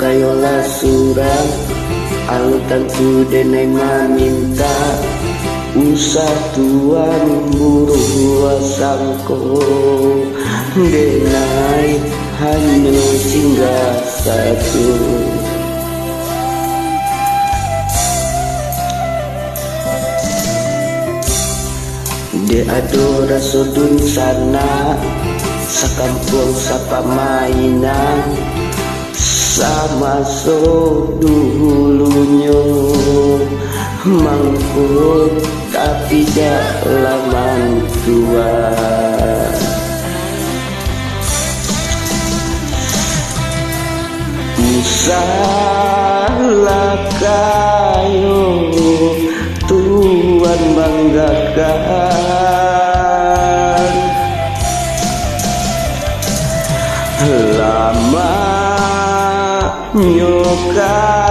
kayo lasurang alutan tu denai maminta usah tuan buru sangko denai hanya singgah satu. De adora sodun sana sakampung sapa mainan sama so dulunya mangkut tapi jalaman tua. Usahlah kayo Tuhan banggakan lama nyokatan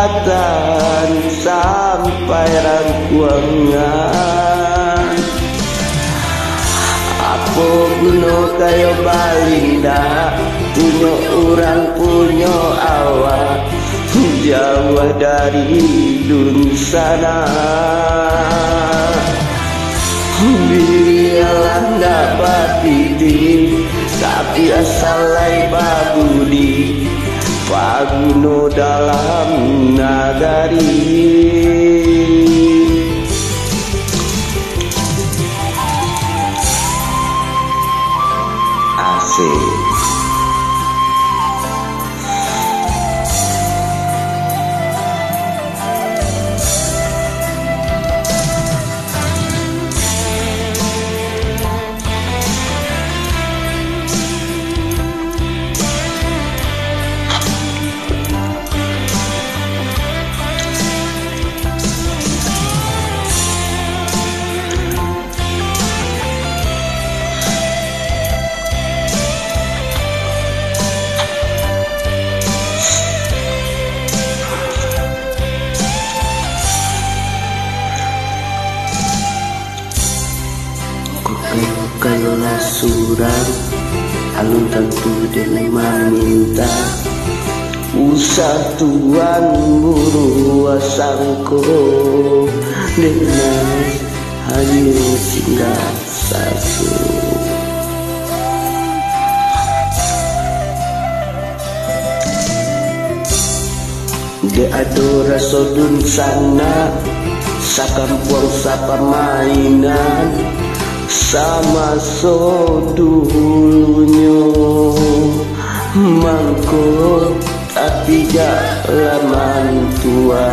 sampai rangkuangan apa guna kayo balinda punya orang punya awak jauh dari dun sana. Biarlah dapat titik tapi asal lai babudi paguno dalam nagari. Asik. Kayo lasurang alun tentu denai maminta usah tuan buru sangko denai hanya singgah satu. De adora sodun sana sakampung sapa mainan sama so dulunya mangkut tapi jalaman tua.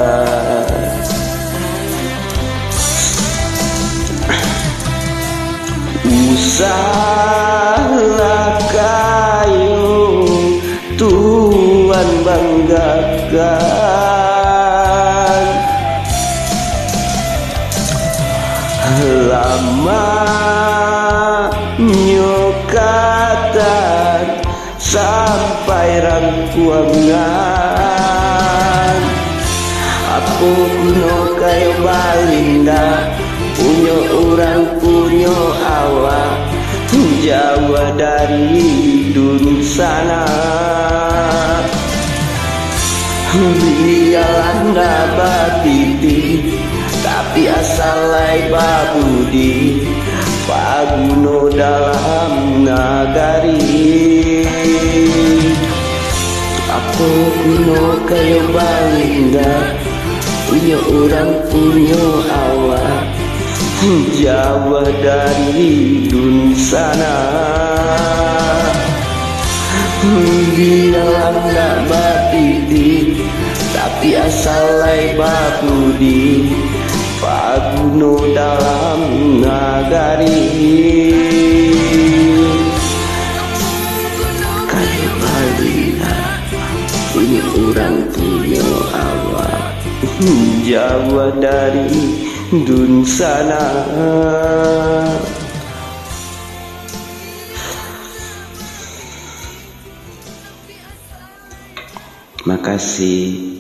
Usahlah kayo Tuhan banggakan lama nyokatan sampai rangkuangan apa guna kayo balinda punya orang punya awak jauh dari dun sana. Biarlah dapat titik tapi asal lai babudi paguno dalam nagari. Apa guna kayo balinda punya orang punya awak jauh dari dun sana. Biarlah dapat titik tapi asal lai babudi paguno dalam nagari. Kayo balinda punya orang punya awak jauh dari dun sana. Makasih.